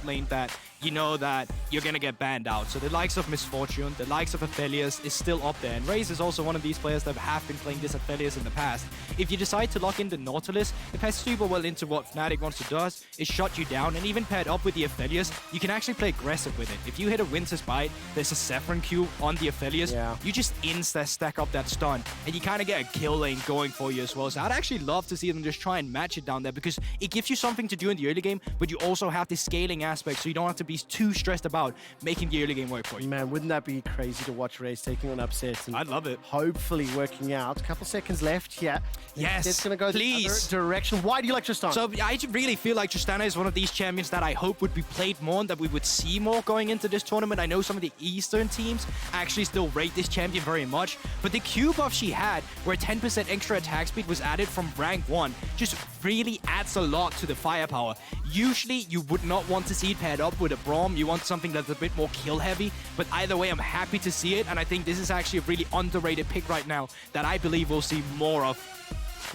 lane that you know that you're gonna get banned out. So the likes of Misfortune, the likes of Aphelios is still up there. And Raes is also one of these players that have been playing this Aphelios in the past. If you decide to lock in the Nautilus, it pairs super well into what Fnatic wants to do, is shut you down, and even paired up with the Aphelios, you can actually play aggressive with it. If you hit a Winter's Bite, there's a Saffron Q on the Aphelios, you just insta-stack up that stun, and you kind of get a kill lane going for you as well. So I'd actually love to see them just try and match it down there, because it gives you something to do in the early game, but you also have this scaling aspect, so you don't have to be too stressed about making the early game work for you. Man, wouldn't that be crazy to watch Raes taking on upsets? And I'd love it. Hopefully working out. A couple seconds left here. Yes, it's going to go the other direction. Why do you like Tristana? So I really feel like Tristana is one of these champions that I hope would be played more and that we would see more going into this tournament. I know some of the Eastern teams actually still rate this champion very much, but the Q buff she had, where 10% extra attack speed was added from rank 1, just really adds a lot to the firepower. Usually, you would not want to see it paired up with a Braum. You want something that's a bit more kill heavy, but either way, I'm happy to see it, and I think this is actually a really underrated pick right now that I believe we'll see more of.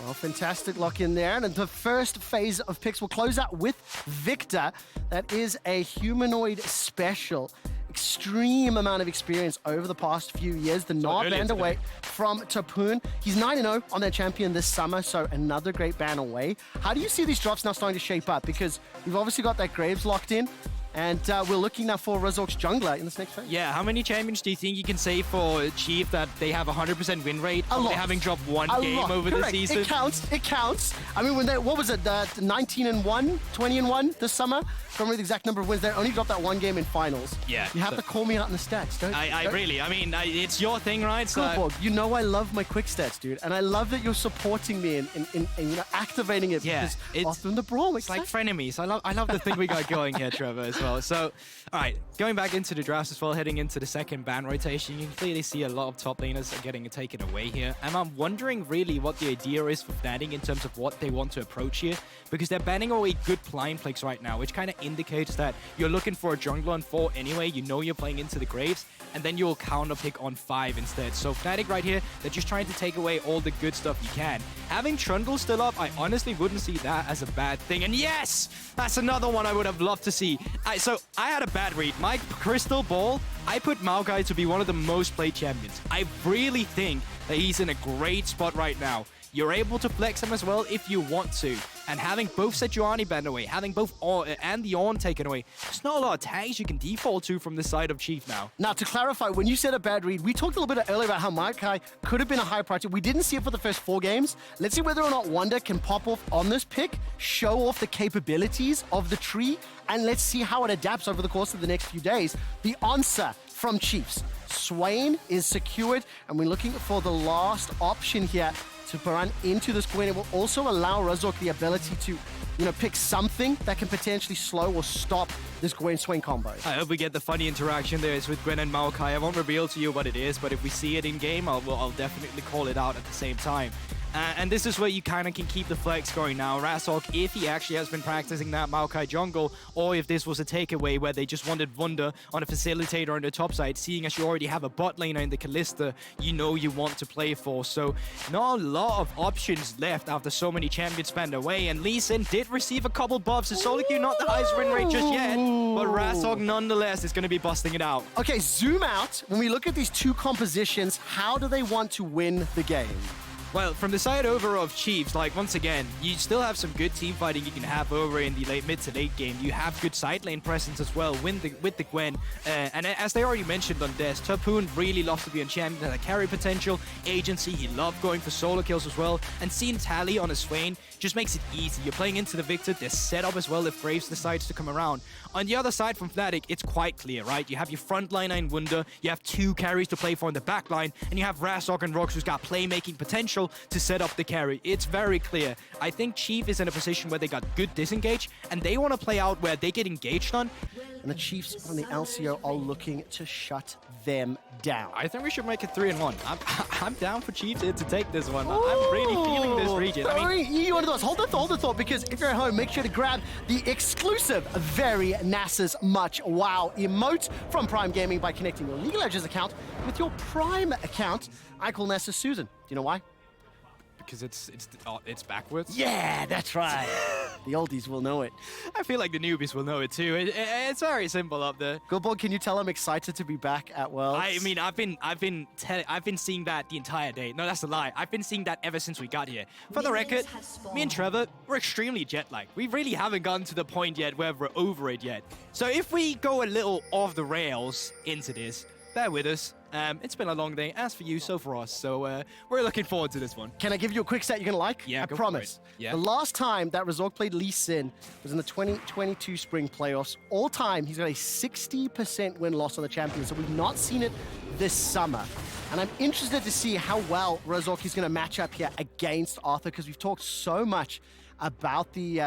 Well, fantastic lock in there. And the first phase of picks will close out with Viktor. That is a humanoid special. Extreme amount of experience over the past few years. The nod banned away from Topoon. He's 9-0 on their champion this summer, so another great ban away. How do you see these drops now starting to shape up? Because we've obviously got that Graves locked in. And we're looking now for Razork's jungler in this next phase. Yeah, how many champions do you think you can say for Chief that they have 100% win rate? A lot. Having dropped one game over the season? It counts. It counts. I mean, when they, what was it? 19-1, 20-1 this summer? I can't remember the exact number of wins. They only dropped that one game in finals. Yeah. You have to call me out in the stats, don't you? Really, I mean, it's your thing, right? So Guldborg, you know I love my quick stats, dude. And I love that you're supporting me in you know, activating it. Yeah, because it's often the Braum. It's like frenemies. I love the thing we got going here, Trevor, as well. So, all right, going back into the drafts as well, heading into the second ban rotation, you can clearly see a lot of top laners are getting taken away here. And I'm wondering really what the idea is for Fnatic in terms of what they want to approach here, because they're banning away good blind picks right now, which kind of indicates that you're looking for a jungler on 4 anyway. You know you're playing into the Graves, and then you'll counter pick on 5 instead. So Fnatic right here, they're just trying to take away all the good stuff you can. Having Trundle still up, I honestly wouldn't see that as a bad thing. And yes, that's another one I would have loved to see. So I had a bad read. My crystal ball, I put Maokai to be one of the most played champions. I really think that he's in a great spot right now. You're able to flex him as well if you want to. And having both Sejuani banned away, having both and the Ornn taken away, there's not a lot of tags you can default to from the side of Chief now. Now, to clarify, when you said a bad read, we talked a little bit earlier about how Maokai could have been a high priority. We didn't see it for the first 4 games. Let's see whether or not Wunder can pop off on this pick, show off the capabilities of the tree, and let's see how it adapts over the course of the next few days. The answer from Chiefs. Swain is secured, and we're looking for the last option here to run into this Gwen. It will also allow Razork the ability to, you know, pick something that can potentially slow or stop this Gwen Swain combo. I hope we get the funny interaction there. It's with Gwen and Maokai. I won't reveal to you what it is, but if we see it in game, I'll definitely call it out at the same time. And this is where you kind of can keep the flex going now. Razork, if he actually has been practicing that Maokai jungle, or if this was a takeaway where they just wanted Wunder on a facilitator on the top side, seeing as you already have a bot laner in the Kalista, you know you want to play for. So not a lot of options left after so many champions spanned away. And Lee Sin did receive a couple buffs. So solo queue, not the highest win rate just yet, but Razork nonetheless is going to be busting it out. Okay, zoom out. When we look at these two compositions, how do they want to win the game? Well, from the side over of Chiefs, like, once again, you still have some good team fighting you can have over in the mid to late game. You have good side lane presence as well with the Gwen. And as they already mentioned on Des, Topoon really loves to be on champion, has a carry potential, agency. He loved going for solo kills as well. And seeing Tally on a Swain just makes it easy. You're playing into the Viktor. They're set up as well if Graves decides to come around. On the other side from Fnatic, it's quite clear, right? You have your frontliner in Wunder, you have 2 carries to play for in the backline, and you have Razork and Rhuckz who's got playmaking potential to set up the carry. It's very clear. I think Chief is in a position where they got good disengage, and they want to play out where they get engaged on. And the Chiefs from the LCO are looking to shut them down. I think we should make it 3-1. I'm down for Chiefs to take this one. I'm really feeling this region. I mean, you want to hold the thought, because if you're at home, make sure to grab the exclusive Very Nasa's Much Wow emote from Prime Gaming by connecting your League of Legends account with your Prime account. I call Nasa Susan. Do you know why? because it's backwards. Yeah, that's right. The oldies will know it. I feel like the newbies will know it too. It's very simple up there. Guldborg, can you tell I'm excited to be back at Worlds? I mean, I've been seeing that the entire day. No, that's a lie. I've been seeing that ever since we got here. For the record, me and Trevor, we're extremely jet lagged. We really haven't gotten to the point yet where we're over it yet. So if we go a little off the rails into this, bear with us. It's been a long day, as for you, so for us. So we're looking forward to this one. Can I give you a quick stat you're going to like? Yeah, I go promise. for it. Yeah. The last time that Razork played Lee Sin was in the 2022 Spring Playoffs. All time, he's got a 60% win-loss on the champion, so we've not seen it this summer. And I'm interested to see how well Razork is going to match up here against Arthur, because we've talked so much about the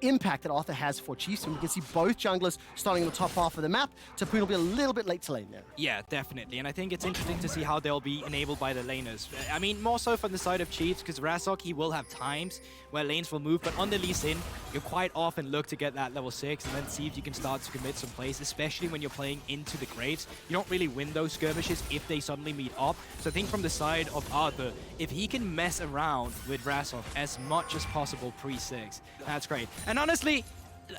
impact that Arthur has for Chiefs. And we can see both junglers starting in the top half of the map. Topoon will be a little bit late to lane there. Yeah, definitely. And I think it's interesting to see how they'll be enabled by the laners. I mean, more so from the side of Chiefs, because Razork, he will have times where lanes will move, but on the Lee Sin, you quite often look to get that level 6 and then see if you can start to commit some plays, especially when you're playing into the Graves. You don't really win those skirmishes if they suddenly meet up. So I think from the side of Arthur, if he can mess around with Razork as much as possible pre-6, that's great. And honestly,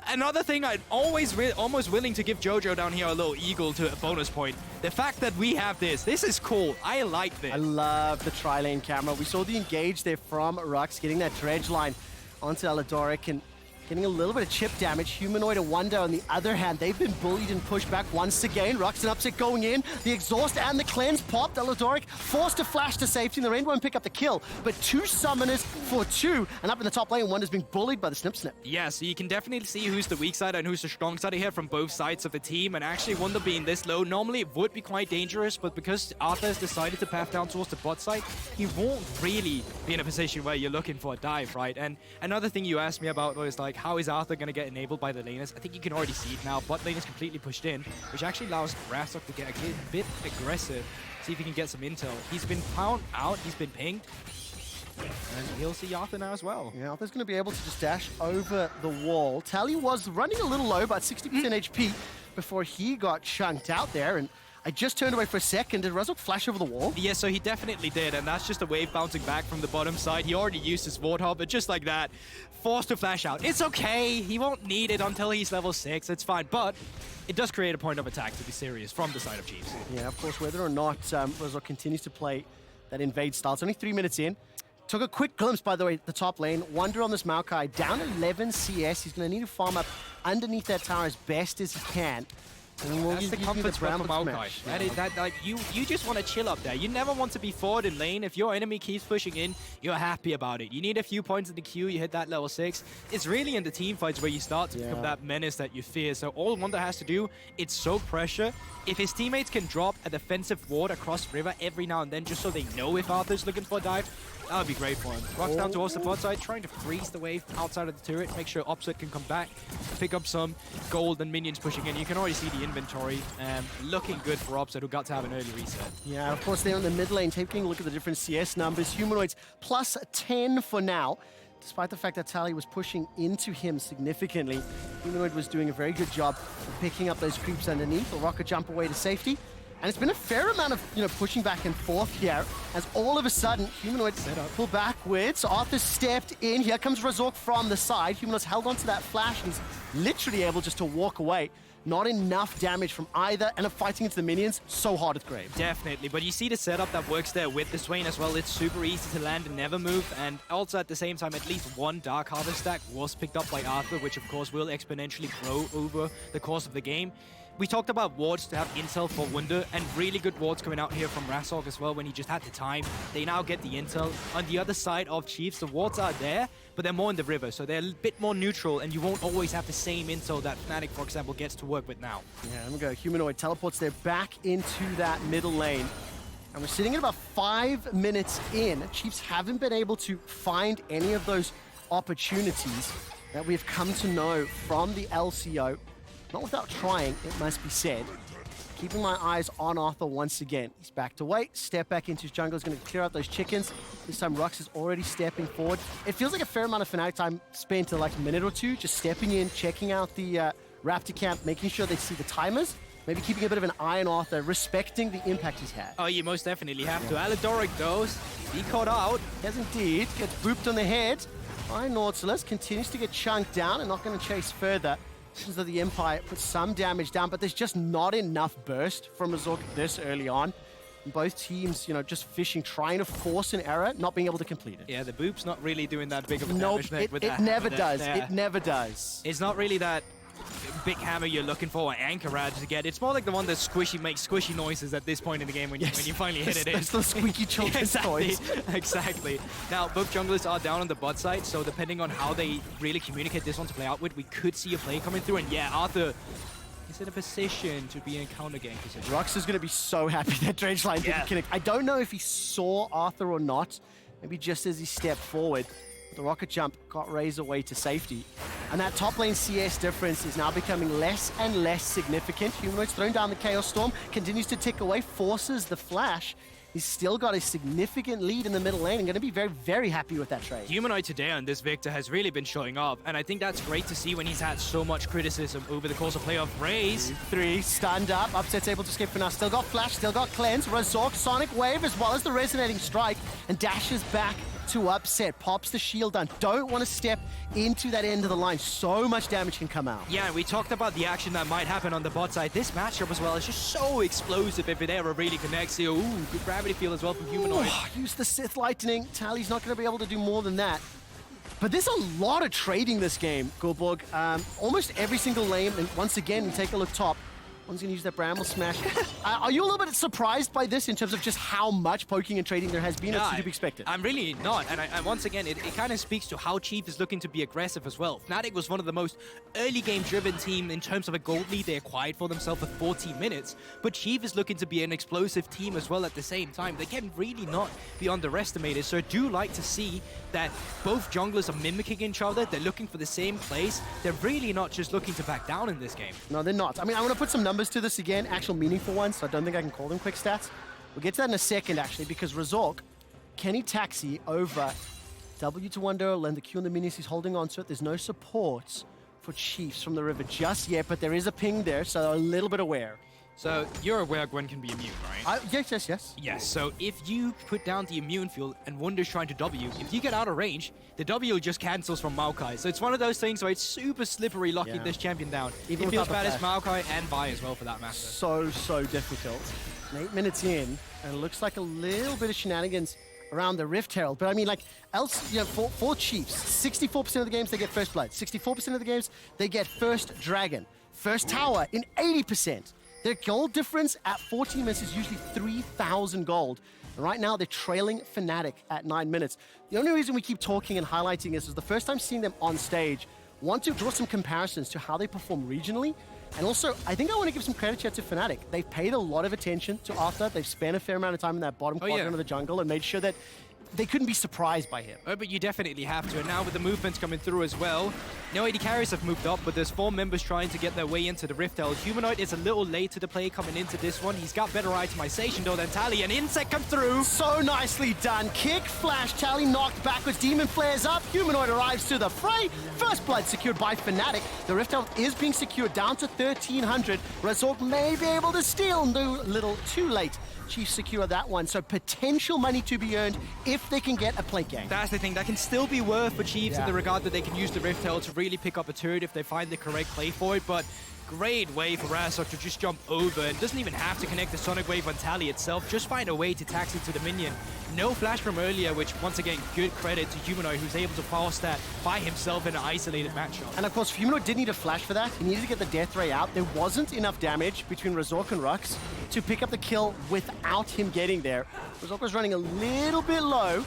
another thing I'm always almost willing to give Jojo down here a little eagle to a bonus point. The fact that we have this is cool. I like this. I love the tri-lane camera. We saw the engage there from Rhuckz, getting that dredge line onto Aladoric and getting a little bit of chip damage. Humanoid and Wunder, on the other hand, they've been bullied and pushed back once again. Rhuckz an upset going in. The exhaust and the cleanse popped. Aladoric forced to flash to safety, and the Rainbow and pick up the kill. But 2 summoners for 2, and up in the top lane, Wunder's being bullied by the Snip. Yeah, so you can definitely see who's the weak side and who's the strong side here from both sides of the team. And actually, Wunder being this low, normally it would be quite dangerous, but because Arthur has decided to path down towards the bot side, he won't really be in a position where you're looking for a dive, right? And another thing you asked me about was like, how is Arthur going to get enabled by the laners? I think you can already see it now. Bot lane is completely pushed in, which actually allows Razork to get a bit aggressive, see if he can get some intel. He's been found out, he's been pinged, and he'll see Arthur now as well. Yeah, Arthur's going to be able to just dash over the wall. Tally was running a little low, about 60% HP before he got chunked out there, and I just turned away for a second. Did Razork flash over the wall? Yeah, so he definitely did, and that's just a wave bouncing back from the bottom side. He already used his Warthog, but just like that, forced to flash out. It's okay. He won't need it until he's level 6. It's fine, but it does create a point of attack, to be serious, from the side of Chiefs. Yeah, of course, whether or not Razork continues to play that invade style. It's only 3 minutes in. Took a quick glimpse, by the way, at the top lane. Wunder on this Maokai, down 11 CS. He's going to need to farm up underneath that tower as best as he can. That's the comfort spot for Maokai. You just want to chill up there. You never want to be forward in lane. If your enemy keeps pushing in, you're happy about it. You need a few points in the queue, you hit that level 6. It's really in the team fights where you start to become that menace that you fear. So all Wunder has to do, it's soak pressure. If his teammates can drop a defensive ward across river every now and then, just so they know if Arthur's looking for a dive, that would be great for him. Rhuckz down towards the bot side, trying to freeze the wave outside of the turret, make sure Opposite can come back, pick up some gold and minions pushing in. You can already see the inventory looking good for Opposite, who got to have an early reset. Yeah, of course, they're in the mid lane, taking a look at the different CS numbers. Humanoid's plus 10 for now. Despite the fact that Tally was pushing into him significantly, Humanoid was doing a very good job of picking up those creeps underneath. A rocket jump away to safety. And it's been a fair amount of, pushing back and forth here, as all of a sudden, Humanoid pull backwards. Arthur stepped in. Here comes Razork from the side. Humanoid's held onto that flash, and he's literally able just to walk away. Not enough damage from either, and fighting into the minions, so hard with Grave. Definitely, but you see the setup that works there with the Swain as well. It's super easy to land and never move, and also at the same time, at least one Dark Harvest stack was picked up by Arthur, which of course will exponentially grow over the course of the game. We talked about wards to have intel for Wunder, and really good wards coming out here from Razork as well when he just had the time. They now get the intel. On the other side of Chiefs, the wards are there, but they're more in the river, so they're a bit more neutral, and you won't always have the same intel that Fnatic, for example, gets to work with now. Yeah, there we go. Humanoid teleports there back into that middle lane. And we're sitting at about 5 minutes in. Chiefs haven't been able to find any of those opportunities that we've come to know from the LCO. Not without trying, it must be said. Keeping my eyes on Arthur once again. He's backed away, step back into his jungle. He's going to clear out those chickens. This time Rhuckz is already stepping forward. It feels like a fair amount of Fnatic time spent in like a minute or two, just stepping in, checking out the Raptor camp, making sure they see the timers, maybe keeping a bit of an eye on Arthur, respecting the impact he's had. Oh, you most definitely have to. Aladoric, though, he caught out. Yes, indeed. Gets booped on the head All right, Nautilus continues to get chunked down and not going to chase further. Visions of the Empire put some damage down, but there's just not enough burst from Razork this early on. And both teams, you know, just fishing, trying to force an error, not being able to complete it. Yeah, the boop's not really doing that big of a Nope, damage with it that. never does. Yeah. It never does. It's not really that big hammer you're looking for, an anchorage to get. It's more like the one that makes squishy noises at this point in the game when you finally hit it in. It's the squeaky children's toys. Exactly. Now, both junglers are down on the bot side, so depending on how they really communicate this one to play out with, we could see a play coming through. And yeah, Arthur is in a position to be in counter game position. Rhuckz is going to be so happy that Dredge Line didn't connect. I don't know if he saw Arthur or not. Maybe just as he stepped forward. The rocket jump got Raes away to safety. And that top lane CS difference is now becoming less and less significant. Humanoid's thrown down the Chaos Storm, continues to tick away, forces the flash. He's still got a significant lead in the middle lane and going to be very, very happy with that trade. Humanoid today on this Viktor has really been showing up, and I think that's great to see when he's had so much criticism over the course of play of Raes. 3, stunned up, Upset's able to escape for now. Still got flash, still got cleanse, Razork, Sonic Wave, as well as the resonating strike, and dashes back to Upset, pops the shield down. Don't want to step into that end of the line. So much damage can come out. Yeah, we talked about the action that might happen on the bot side. This matchup as well is just so explosive if it ever really connects here. Ooh, good gravity field as well from Humanoid. Use the Sith Lightning. Tally's not going to be able to do more than that. But there's a lot of trading this game, Guldborg. Almost every single lane, and once again, we take a look top. One's going to use that Bramble Smash. Are you a little bit surprised by this in terms of just how much poking and trading there has been, or did you expect it? I'm really not, and once again, it kind of speaks to how Chief is looking to be aggressive as well. Fnatic was one of the most early game driven team in terms of a gold lead they acquired for themselves for 14 minutes, but Chief is looking to be an explosive team as well at the same time. They can really not be underestimated, so I do like to see that both junglers are mimicking each other. They're looking for the same place. They're really not just looking to back down in this game. No, they're not. I mean, I want to put some numbers to this again, actual meaningful ones, so I don't think I can call them quick stats. We'll get to that in a second, actually, because Razork, can he taxi over W to Wunder, lend the Q on the minions, he's holding on to it. There's no support for Chiefs from the river just yet, but there is a ping there, so a little bit aware. So you're aware Gwen can be immune, right? Yes. Yes, so if you put down the immune field and Wunder's trying to W, if you get out of range, the W just cancels from Maokai. So it's one of those things where it's super slippery locking this champion down. Even it feels without bad the as Maokai and Vi as well for that matter. So difficult. 8 minutes in, and it looks like a little bit of shenanigans around the Rift Herald. But I mean, like, else, you know, for Chiefs, 64% of the games they get first blood. 64% of the games they get first dragon. First tower in 80%. Their gold difference at 14 minutes is usually 3,000 gold. And right now, they're trailing Fnatic at 9 minutes. The only reason we keep talking and highlighting this is the first time seeing them on stage. Want to draw some comparisons to how they perform regionally. And also, I think I want to give some credit here to Fnatic. They've paid a lot of attention to Arthur. They've spent a fair amount of time in that bottom quadrant of the jungle and made sure that they couldn't be surprised by him. Oh, but you definitely have to. And now with the movements coming through as well, no AD carries have moved up, but there's 4 members trying to get their way into the Rift Herald. Humanoid is a little late to the play coming into this one. He's got better itemization though than Tally. An insect comes through. So nicely done. Kick, flash, Tally knocked backwards. Demon flares up. Humanoid arrives to the fray. First blood secured by Fnatic. The Rift Herald is being secured down to 1,300. Razork may be able to steal. No, little too late. Chiefs secure that one, so potential money to be earned if they can get a plate game. That's the thing, that can still be worth for Chiefs in the regard that they can use the Rift Herald to really pick up a turret if they find the correct play for it, but great way for Razork to just jump over and doesn't even have to connect the Sonic Wave on Tally itself, just find a way to tax it to the minion. No flash from earlier, which once again, good credit to Humanoid who's able to pass that by himself in an isolated matchup. And of course, Humanoid did need a flash for that. He needed to get the death ray out. There wasn't enough damage between Razork and Rhuckz to pick up the kill without him getting there. Razork was running a little bit low.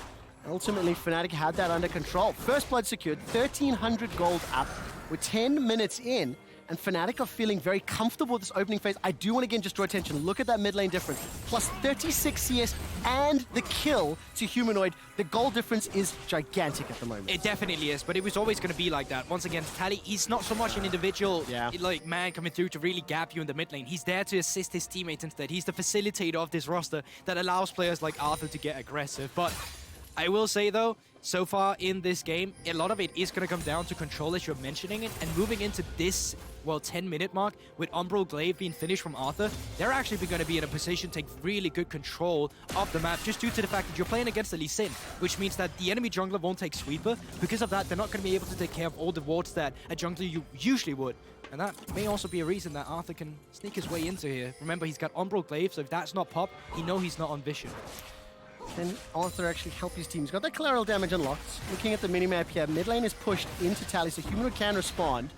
Ultimately, Fnatic had that under control. First blood secured, 1,300 gold up. We're 10 minutes in, and Fnatic are feeling very comfortable with this opening phase. I do want to again just draw attention. Look at that mid lane difference. Plus 36 CS and the kill to Humanoid. The goal difference is gigantic at the moment. It definitely is, but it was always going to be like that. Once again, Tally, he's not so much an individual like man coming through to really gap you in the mid lane. He's there to assist his teammates instead. He's the facilitator of this roster that allows players like Arthur to get aggressive. But I will say though, so far in this game, a lot of it is going to come down to control as you're mentioning it, and moving into this well, 10-minute mark, with Umbral Glaive being finished from Arthur, they're actually going to be in a position to take really good control of the map, just due to the fact that you're playing against the Lee Sin, which means that the enemy jungler won't take Sweeper. Because of that, they're not going to be able to take care of all the wards that a jungler you usually would. And that may also be a reason that Arthur can sneak his way into here. Remember, he's got Umbral Glaive, so if that's not pop, he knows he's not on Vision. Can Arthur actually help his team? He's got that collateral damage unlocked. Looking at the minimap here, mid lane is pushed into Tally, so Humanoid can respond.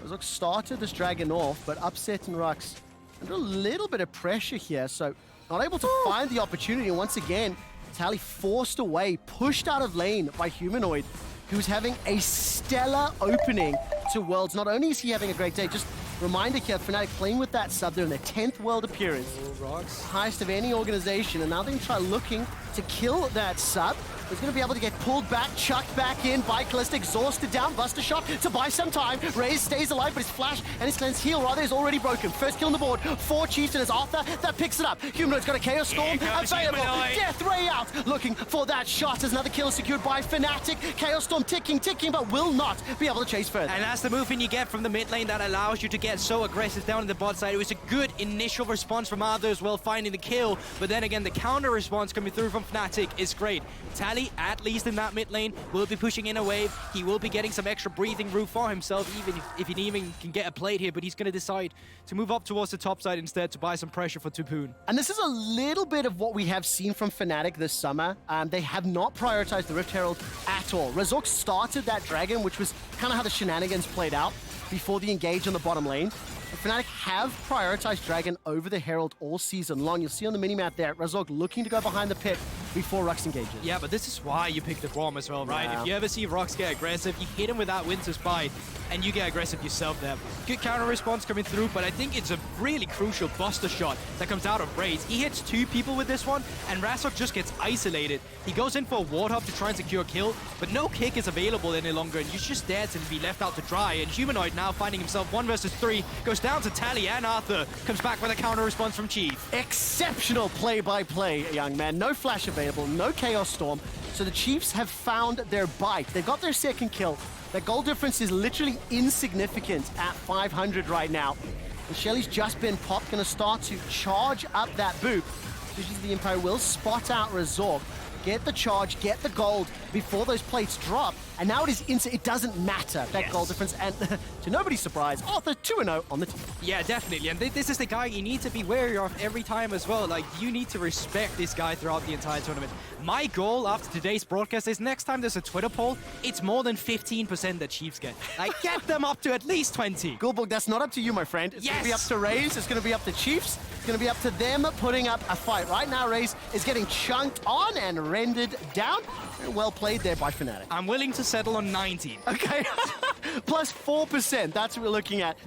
Razork started this dragon off, but Upset and Rhuckz under a little bit of pressure here, so not able to find the opportunity. And once again, Tally forced away, pushed out of lane by Humanoid, who's having a stellar opening to Worlds. Not only is he having a great day, just reminder here, Fnatic playing with that sub. They're in their 10th World appearance. Rhuckz. Highest of any organization, and now they try looking to kill that sub. He's going to be able to get pulled back, chucked back in by Kalista, exhausted down, Buster Shot to buy some time. Raes stays alive, but his flash and his cleanse heal rather is already broken. First kill on the board, 4 Chiefs, and it's Arthur that picks it up. Humanoid's got a Chaos Storm available. Death Ray out, looking for that shot as another kill secured by Fnatic. Chaos Storm ticking, but will not be able to chase further. And that's the movement you get from the mid lane that allows you to get so aggressive down in the bot side. It was a good initial response from Arthur as well, finding the kill, but then again, the counter response coming through from Fnatic is great. Tally, at least in that mid lane, will be pushing in a wave. He will be getting some extra breathing room for himself, even if he even can get a plate here, but he's going to decide to move up towards the top side instead to buy some pressure for Topoon. And this is a little bit of what we have seen from Fnatic this summer. They have not prioritized the Rift Herald at all. Razork started that dragon, which was kind of how the shenanigans played out before the engage on the bottom lane. Fnatic have prioritized Dragon over the Herald all season long. You'll see on the minimap there, Razork looking to go behind the pit before Rhuckz engages. Yeah, but this is why you pick the Braum as well, right? Yeah. If you ever see Rhuckz get aggressive, you hit him with that Winter's Bite, and you get aggressive yourself there. Good counter response coming through, but I think it's a really crucial Buster Shot that comes out of Raes. He hits 2 people with this one, and Razork just gets isolated. He goes in for a ward hop to try and secure a kill, but no kick is available any longer, and you're just there to be left out to dry. And Humanoid now finding himself 1 versus 3, goes down to Tally, and Arthur comes back with a counter response from Chief. Exceptional play-by-play, young man. No flash available, no Chaos Storm. So the Chiefs have found their bite. They've got their second kill. Their goal difference is literally insignificant at 500 right now. And Shelly's just been popped, going to start to charge up that boop. Visions of the Empire will spot out Razork, get the charge, get the gold before those plates drop. And now it is instant. It doesn't matter, that goal difference. And to nobody's surprise, Arthur 2-0 on the team. Yeah, definitely. And this is the guy you need to be wary of every time as well. Like, you need to respect this guy throughout the entire tournament. My goal after today's broadcast is next time there's a Twitter poll, it's more than 15% that Chiefs get. Like, get them up to at least 20. Guldborg, that's not up to you, my friend. It's going to be up to Raes. It's going to be up to Chiefs. It's going to be up to them putting up a fight. Right now, Raes is getting chunked on and rendered down. And well played there by Fnatic. I'm willing to settle on 19. Okay, plus 4%. That's what we're looking at.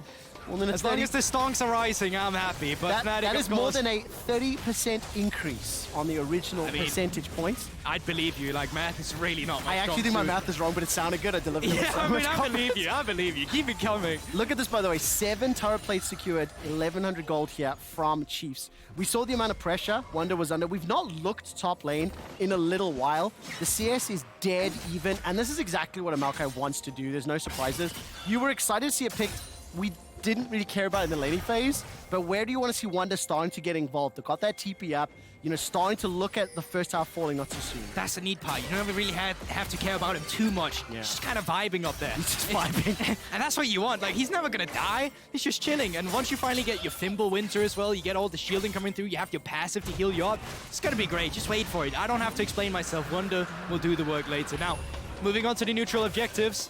Well, as long as the stonks are rising, I'm happy. But that is more than a 30% increase on the original percentage points. I'd believe you. Like, math is really not my I actually think my math is wrong, but it sounded good. I delivered it. Yeah, I believe you. I believe you. Keep it coming. Look at this, by the way. 7 turret plates secured, 1,100 gold here from Chiefs. We saw the amount of pressure Wunder was under. We've not looked top lane in a little while. The CS is dead even, and this is exactly what a Maokai wants to do. There's no surprises. You were excited to see it picked. We didn't really care about it in the laning phase, but where do you want to see Wunder starting to get involved? They've got that TP up, you know, starting to look at the first half falling not too soon. That's the neat part. You don't really have to care about him too much. Yeah. Just kind of vibing up there. He's just vibing. And that's what you want. Like, he's never going to die. He's just chilling. And once you finally get your Thimble Winter as well, you get all the shielding coming through, you have your passive to heal you up. It's going to be great. Just wait for it. I don't have to explain myself. Wunder will do the work later. Now, moving on to the neutral objectives,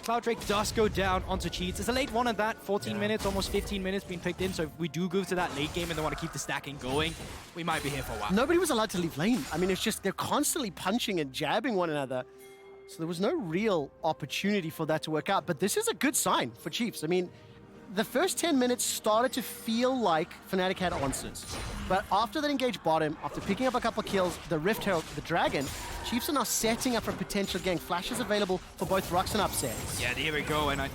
Cloud Drake does go down onto Cheats. It's a late one at that, 14 minutes, almost 15 minutes being picked in. So if we do go to that late game and they want to keep the stacking going, we might be here for a while. Nobody was allowed to leave lane. I mean, it's just they're constantly punching and jabbing one another. So there was no real opportunity for that to work out. But this is a good sign for Chiefs. I mean, the first 10 minutes started to feel like Fnatic had answers. But after that engage bottom, after picking up a couple of kills, the Rift Herald, the Dragon, Chiefs are now setting up for a potential gank. Flash is available for both Rhuckz and Upset. Yeah, there we go. And I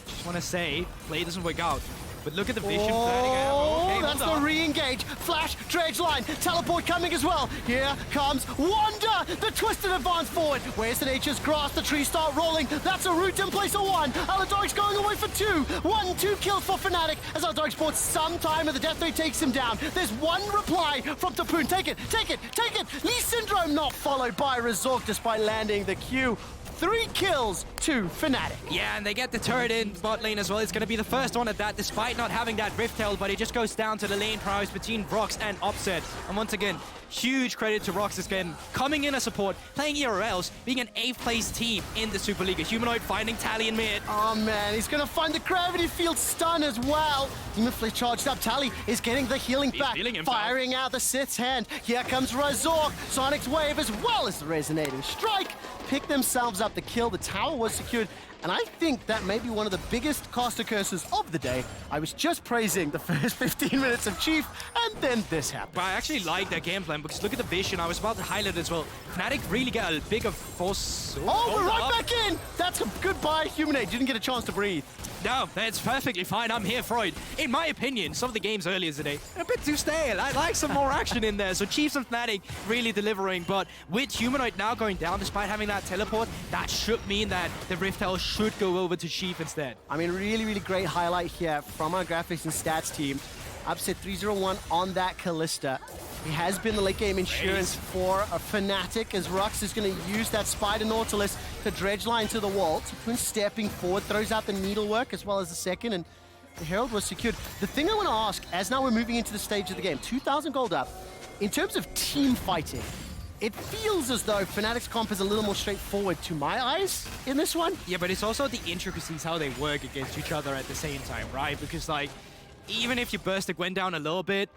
just want to say, play doesn't work out. But look at the vision planning out. Oh, Okay, that's hold the on. re-engage. Flash, dredge line, teleport coming as well. Here comes Wunder, the twisted advance forward. Where's the Nature's Grasp? The trees start rolling. That's a root in place of 1. Aladoric's going away for 2. 1-2 kills for Fnatic as Aladoric sports some time and the death ray takes him down. There's one reply from Topoon. Take it, take it, take it. Lee Syndrome not followed by Razork despite landing the Q. 3 kills to Fnatic. Yeah, and they get the turret in bot lane as well. It's going to be the first one at that, despite not having that Rift Tail, but it just goes down to the lane prowess between Rhuckz and Offset. And once again, huge credit to Rhuckz again, coming in as support, playing ERLs, being an 8th place team in the Super League. A Humanoid finding Tally in mid. Oh man, he's gonna find the gravity field stun as well. Demon Flea charged up. Tally is getting the healing He's back, healing him, firing out the Sith's hand. Here comes Razork. Sonic's wave as well as the resonating strike. Pick themselves up the kill. The tower was secured. And I think that may be one of the biggest caster curses of the day. I was just praising the first 15 minutes of Chief, and then this happened. But I actually like their game plan because look at the vision. I was about to highlight as well. Fnatic really get a bigger force. Oh, we're right up. back in! That's a goodbye, Humanoid. Didn't get a chance to breathe. No, that's perfectly fine. I'm here for it. In my opinion, some of the games earlier today are a bit too stale. I like some more action in there. So Chiefs and Fnatic really delivering. But with Humanoid now going down, despite having that teleport, that should mean that the Rift Tail should go over to Chief instead. I mean, really, really great highlight here from our graphics and stats team. Upset 3-0-1 on that Kalista. It has been the late game insurance for a Fnatic as Rhuckz is going to use that Spider Nautilus to dredge line to the wall. Topoon stepping forward, throws out the needlework as well as the second, and the Herald was secured. The thing I want to ask, as now we're moving into the stage of the game, 2,000 gold up, in terms of team fighting, it feels as though Fnatic's comp is a little more straightforward to my eyes in this one. Yeah, but it's also the intricacies how they work against each other at the same time, right? Because, like, even if you burst the Gwen down a little bit,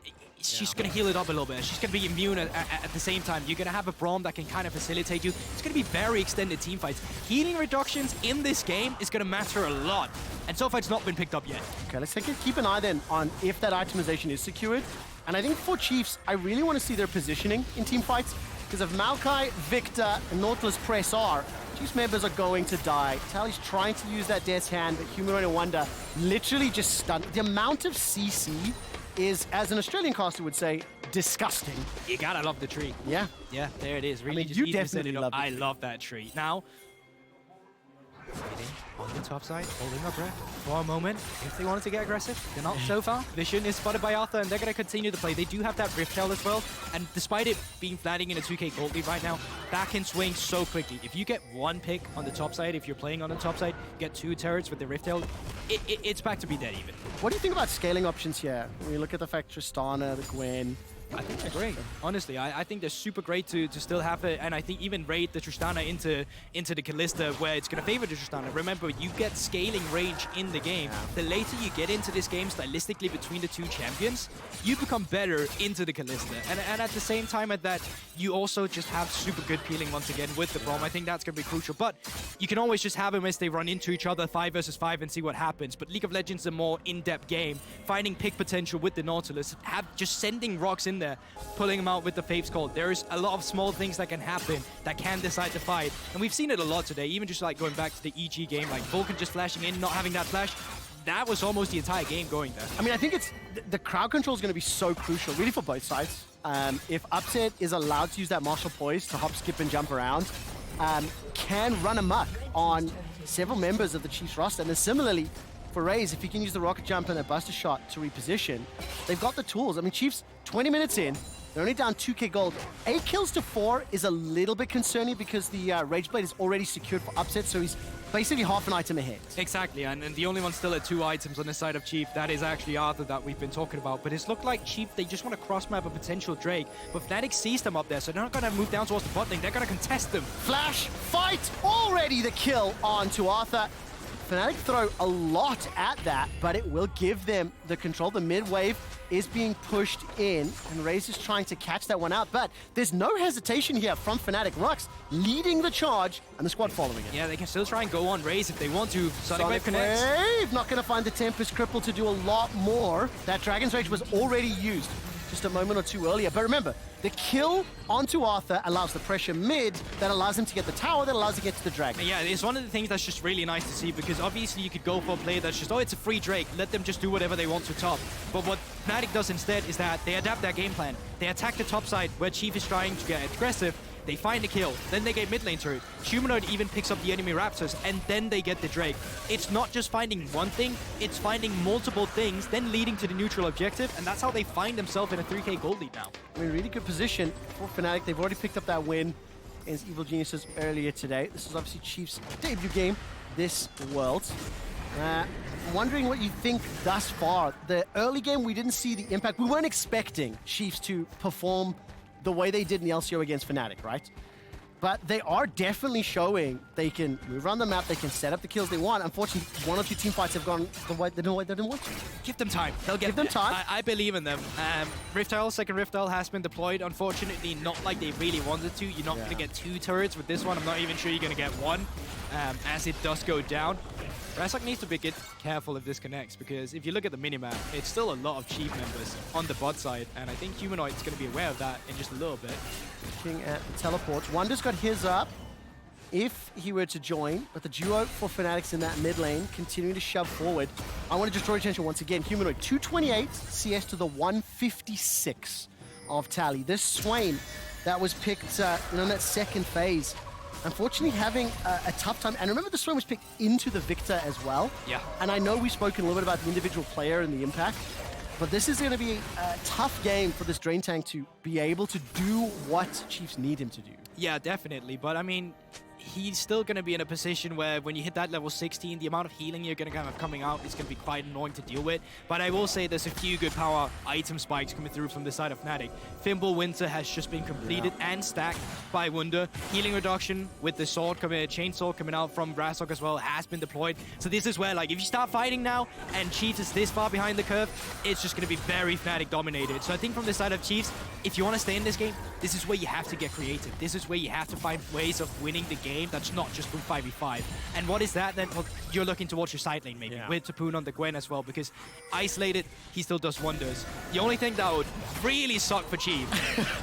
she's going to heal it up a little bit. She's going to be immune at the same time. You're going to have a Braum that can kind of facilitate you. It's going to be very extended team fights. Healing reductions in this game is going to matter a lot. And so far, it's not been picked up yet. Okay, let's keep an eye then on if that itemization is secured. And I think for Chiefs, I really want to see their positioning in team fights. Because if Maokai, Viktor, and Nautilus press R, Chiefs members are going to die. Tally's trying to use that Death's Hand, but Humanoid and Wunder literally just stunned. The amount of CC is, as an Australian caster would say, disgusting. You gotta love the tree. Yeah. Yeah, there it is. Really, mean, just you easy to set definitely it up. love the I tree. love that tree. Now, waiting on the top side, holding our breath for a moment. If they wanted to get aggressive, they're not so far. Vision is spotted by Arthur, and they're going to continue to play. They do have that Rift Tail as well, and despite it being Fnatic in a 2k gold lead right now, that can swing so quickly. If you get one pick on the top side, if you're playing on the top side, get 2 turrets with the Rift Tail, it's back to be dead even. What do you think about scaling options here? When you look at the fact Tristana, the Gwen. I think they're great. Honestly, I think they're super great to still have it, and I think even raid the Tristana into the Kalista where it's going to favor the Tristana. Remember, you get scaling range in the game. The later you get into this game stylistically between the 2 champions, you become better into the Kalista. And at the same time at that, you also just have super good peeling once again with the Braum. I think that's going to be crucial. But you can always just have them as they run into each other 5 versus 5 and see what happens. But League of Legends is a more in-depth game. Finding pick potential with the Nautilus, just sending Rhuckz in there, pulling him out with the Faith's Call. There's a lot of small things that can happen that can decide the fight. And we've seen it a lot today, even just like going back to the EG game, like Vulcan just flashing in, not having that flash. That was almost the entire game going there. I mean, I think it's the crowd control is going to be so crucial, really, for both sides. If Upset is allowed to use that martial poise to hop, skip, and jump around, can run amok on several members of the Chiefs roster. And then similarly, for Raes, if he can use the rocket jump and the buster shot to reposition, they've got the tools. I mean, Chiefs, 20 minutes in, they're only down 2k gold. 8 kills to 4 is a little bit concerning because the Rageblade is already secured for Upset, so he's basically half an item ahead. Exactly, and the only one still at 2 items on the side of Chief, that is actually Arthur that we've been talking about. But it's looked like Chief, they just want to cross-map a potential Drake, but Fnatic sees them up there, so they're not going to move down towards the bot lane, they're going to contest them. Flash, fight, already the kill onto Arthur. Fnatic throw a lot at that, but it will give them the control. The mid wave is being pushed in, and Raes is trying to catch that one out, but there's no hesitation here from Fnatic. Rhuckz leading the charge, and the squad following it. Yeah, they can still try and go on Raes if they want to. Sonic Wave connects. Wave, not going to find the Tempest Cripple to do a lot more. That Dragon's Rage was already used. just a moment or two earlier. But remember, the kill onto Arthur allows the pressure mid that allows him to get the tower, that allows him to get to the dragon. Yeah, it's one of the things that's just really nice to see, because obviously you could go for a play that's just, oh, it's a free Drake, let them just do whatever they want to top. But what Fnatic does instead is that they adapt their game plan. They attack the top side where Chief is trying to get aggressive, they find the kill, then they get mid lane turret. Humanoid even picks up the enemy Raptors, and then they get the Drake. It's not just finding one thing, it's finding multiple things, then leading to the neutral objective, and that's how they find themselves in a 3k gold lead now. I mean, really good position for Fnatic. They've already picked up that win against Evil Geniuses earlier today. This is obviously Chiefs' debut game this World. Wondering what you think thus far. The early game, we didn't see the impact. We weren't expecting Chiefs to perform the way they did in the LCO against Fnatic, right? But they are definitely showing they can move around the map, they can set up the kills they want. Unfortunately, one or two team fights have gone the way they didn't want to. Give them time. They'll get Give them time. I believe in them. Rift Tile, second Rift Tile has been deployed. Unfortunately, not like they really wanted to. You're not going to get 2 turrets with this one. I'm not even sure you're going to get 1 as it does go down. Razork needs to be careful if this connects, because if you look at the minimap, it's still a lot of Chief members on the bot side, and I think Humanoid is going to be aware of that in just a little bit. Looking at the teleports, Wunder's got his up if he were to join, but the duo for Fnatic's in that mid lane, continuing to shove forward. I want to just draw your attention once again. Humanoid, 228 CS to the 156 of tally. This Swain that was picked in that second phase, unfortunately having a tough time. And remember, the Swain was picked into the Viktor as well. Yeah. And I know we've spoken a little bit about the individual player and the impact, but this is going to be a tough game for this Drain Tank to be able to do what Chiefs need him to do. Yeah, definitely. But I mean, he's still going to be in a position where when you hit that level 16, the amount of healing you're going to have coming out is going to be quite annoying to deal with. But I will say there's a few good power item spikes coming through from the side of Fnatic. Thimble Winter has just been completed and stacked by Wunder. Healing reduction with the sword chainsaw coming out from Razork as well has been deployed. So this is where, like, if you start fighting now and Chiefs is this far behind the curve, it's just going to be very Fnatic dominated. So I think from the side of Chiefs, if you want to stay in this game, this is where you have to get creative. This is where you have to find ways of winning the game that's not just through 5v5. And what is that then? Well, you're looking towards your side lane maybe, with Topoon on the Gwen as well, because isolated, he still does wonders. The only thing that would really suck for Chief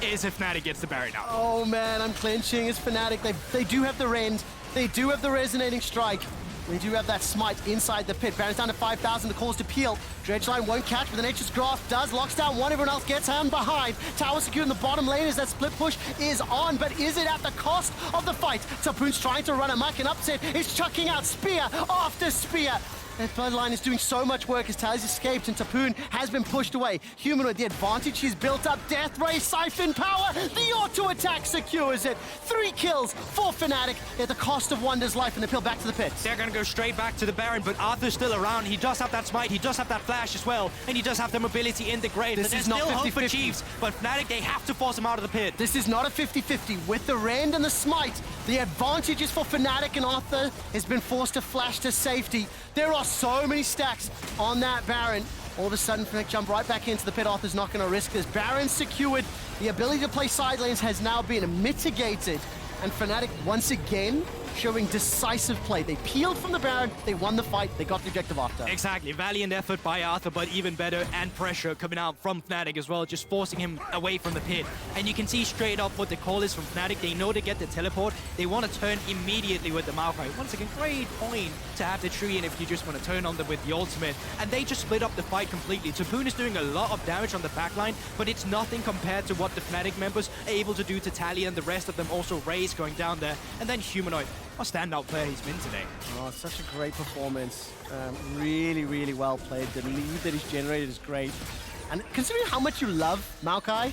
is if Fnatic gets the Baron out. Oh man, I'm clenching. It's Fnatic. They do have the Rend. They do have the Resonating Strike. They do have that smite inside the pit. Baron's down to 5,000. The calls to peel. Dredgeline won't catch, but the Nature's Grasp does. Locks down one. Everyone else gets hand behind. Tower secured in the bottom lane as that split push is on, but is it at the cost of the fight? Topoon's trying to run amok, and Upset is chucking out spear after spear. That bloodline is doing so much work as Tally's escaped and Topoon has been pushed away. Humanoid, the advantage he's built up. Death Ray, Siphon Power, the auto attack secures it. 3 kills for Fnatic at the cost of Wunder's life, and the peel back to the pit. They're going to go straight back to the Baron, but Arthur's still around. He does have that smite, he does have that flash as well, and he does have the mobility in the grave. This is not still 50-50. hope for Chiefs, but Fnatic, they have to force him out of the pit. This is not a 50-50. With the Rend and the smite, the advantage is for Fnatic, and Arthur has been forced to flash to safety. There are so many stacks on that Baron. All of a sudden, Fnatic jump right back into the pit. Arthur's not going to risk this. Baron secured. The ability to play side lanes has now been mitigated. And Fnatic, once again, showing decisive play. They peeled from the Baron, they won the fight, they got the objective after. Exactly. Valiant effort by Arthur, but even better, and pressure coming out from Fnatic as well, just forcing him away from the pit. And you can see straight up what the call is from Fnatic. They know to get the teleport. They want to turn immediately with the Maokai. Once again, great point to have the tree in if you just want to turn on them with the ultimate. And they just split up the fight completely. Topoon is doing a lot of damage on the backline, but it's nothing compared to what the Fnatic members are able to do to Tally and the rest of them. Also, Raes going down there. And then Humanoid. What standout player he's been today. Oh, such a great performance. Really, really well played. The lead that he's generated is great. And considering how much you love Maokai,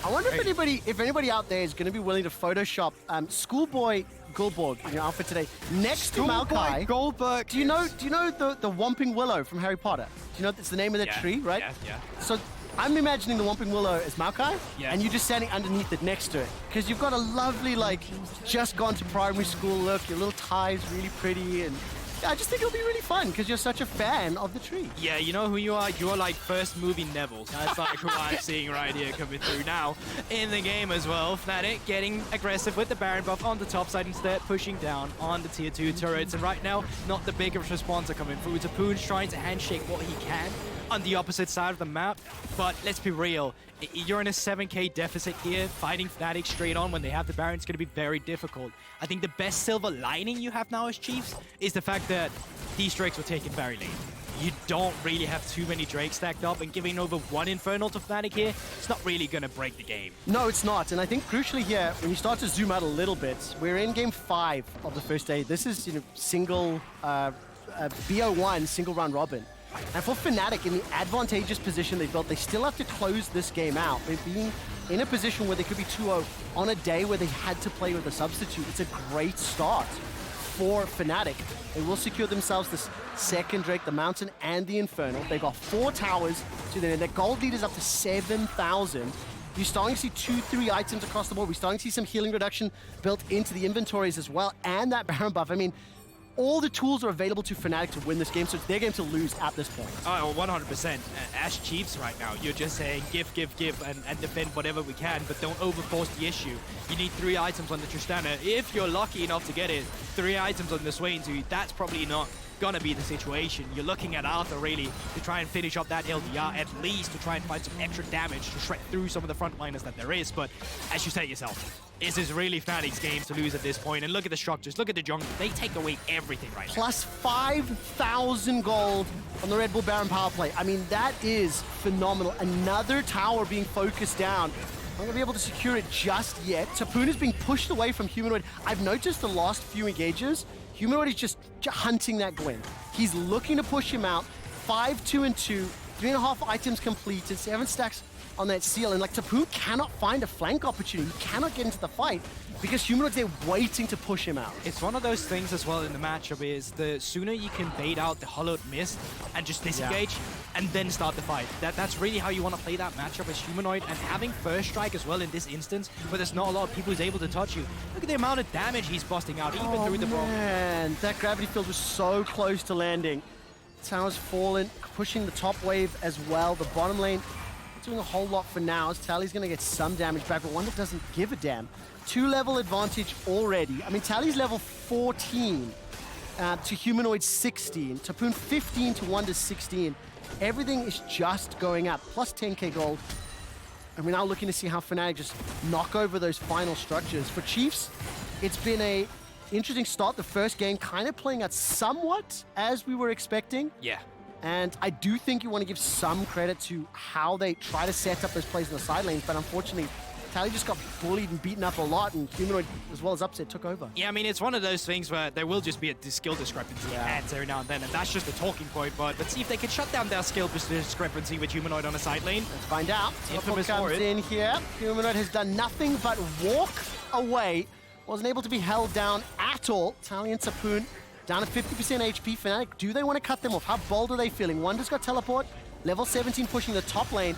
I wonder if anybody out there is going to be willing to Photoshop Schoolboy Guldborg in your outfit today next to Maokai. Guldborg. Do you know the Whomping Willow from Harry Potter? Do you know that's the name of that tree, right? Yeah. So I'm imagining the Whomping Willow as Maokai, Yeah. and you're just standing underneath it next to it. Because you've got a lovely, like, just gone to primary school look, your little tie is really pretty, and I just think it'll be really fun, because you're such a fan of the tree. Yeah, you know who you are? You are like first movie Neville. That's like who I'm seeing right here coming through now in the game as well. Fnatic getting aggressive with the Baron buff on the top side instead, pushing down on the tier 2 turrets. And right now, not the biggest response are coming through. Topoon's trying to handshake what he can on the opposite side of the map. But let's be real, you're in a 7k deficit here. Fighting Fnatic straight on when they have the Baron is going to be very difficult. I think the best silver lining you have now as Chiefs is the fact that these Drakes were taken very late. You don't really have too many Drakes stacked up, and giving over one Infernal to Fnatic here, it's not really going to break the game. No, it's not. And I think crucially here, when you start to zoom out a little bit, we're in game 5 of the first day. This is, single BO1, single round robin. And for Fnatic, in the advantageous position they built, they still have to close this game out. They've been in a position where they could be 2-0 on a day where they had to play with a substitute. It's a great start for Fnatic. They will secure themselves this second Drake, the Mountain, and the Infernal. They've got 4 towers to their gold lead is up to 7,000. You're starting to see 2-3 items across the board. We're starting to see some healing reduction built into the inventories as well, and that Baron buff. I mean, all the tools are available to Fnatic to win this game, so it's their game to lose at this point. Oh, 100%. As Chiefs right now, you're just saying give, and defend whatever we can, but don't overforce the issue. You need 3 items on the Tristana. If you're lucky enough to get it, 3 items on the Swain, so that's probably not gonna be the situation. You're looking at Arthur really to try and finish up that LDR, at least to try and find some extra damage to shred through some of the frontliners that there is. But as you said yourself, this is really Fnatic's game to lose at this point. And look at the structures, look at the jungle. They take away everything right now. Plus 5,000 gold on the Red Bull Baron power play. I mean, that is phenomenal. Another tower being focused down. I'm gonna be able to secure it just yet. Topoon is being pushed away from Humanoid. I've noticed the last few engages, Humanoid is just hunting that Gwen. He's looking to push him out. 5, 2, and 2, 3.5 items completed, 7 stacks on that seal, and like Topoon cannot find a flank opportunity. He cannot get into the fight because Humanoid's there waiting to push him out. It's one of those things as well in the matchup is the sooner you can bait out the hollowed mist and just disengage and then start the fight. That's really how you want to play that matchup as Humanoid, and having first strike as well in this instance where there's not a lot of people who's able to touch you. Look at the amount of damage he's busting out even through the Braum. Man, that gravity field was so close to landing. Tower's fallen, pushing the top wave as well. The bottom lane doing a whole lot for now as Tally's going to get some damage back, but Wunder doesn't give a damn. 2-level advantage already. I mean, Tally's level 14 to Humanoid 16. Topoon 15 to Wunder 16. Everything is just going up. Plus 10k gold. And we're now looking to see how Fnatic just knock over those final structures. For Chiefs, it's been a interesting start. The first game kind of playing out somewhat as we were expecting. Yeah. And I do think you want to give some credit to how they try to set up those plays in the side lanes, but unfortunately, Tally just got bullied and beaten up a lot, and Humanoid, as well as Upset, took over. Yeah, I mean, it's one of those things where there will just be a skill discrepancy in hands every now and then, and that's just a talking point, but let's see if they can shut down their skill discrepancy with Humanoid on the side lane. Let's find out. Infamous comes in here. Humanoid has done nothing but walk away. Wasn't able to be held down at all. Tally and Topoon down to 50% HP. Fnatic, do they want to cut them off? How bold are they feeling? Wunder's got teleport. Level 17 pushing the top lane.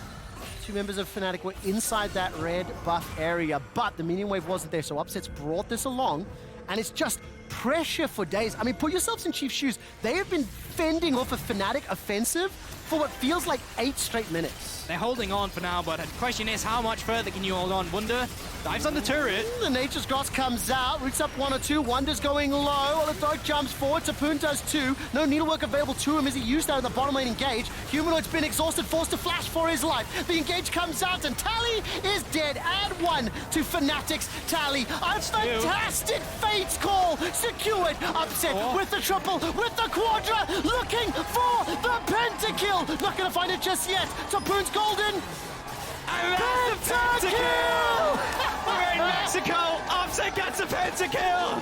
2 members of Fnatic were inside that red buff area, but the minion wave wasn't there, so Upset's brought this along, and it's just pressure for days. I mean, put yourselves in Chiefs' shoes. They have been fending off a Fnatic offensive for what feels like 8 straight minutes. They're holding on for now, but the question is, how much further can you hold on? Wunder dives on the turret. The Nature's Cross comes out, roots up 1 or 2. Wunder's going low. Aladoric jumps forward. Topoon does 2. No needlework available to him as he used that in the bottom lane engage. Humanoid's been exhausted, forced to flash for his life. The engage comes out, and Tally is dead. Add 1 to Fnatic's Tally. A fantastic Fates call. Secured. Upset with the triple, with the quadra, looking for the pentakill. Not going to find it just yet. Topoon's golden. Pentakill! We're in Mexico. Upset gets a pentakill.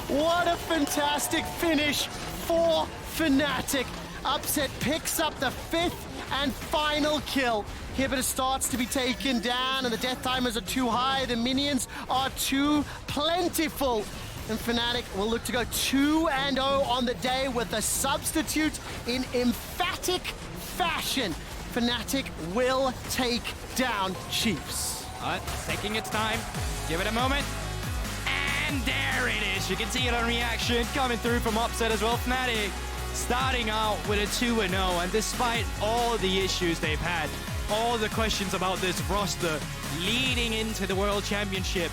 What a fantastic finish for Fnatic. Upset picks up the 5th and final kill. Hibbiter starts to be taken down, and the death timers are too high. The minions are too plentiful. And Fnatic will look to go 2-0 on the day with a substitute in emphatic fashion. Fnatic will take down Chiefs. Taking its time. Give it a moment. And there it is. You can see it on reaction coming through from Upset as well. Fnatic starting out with a 2-0, and despite all the issues they've had, all the questions about this roster leading into the World Championship,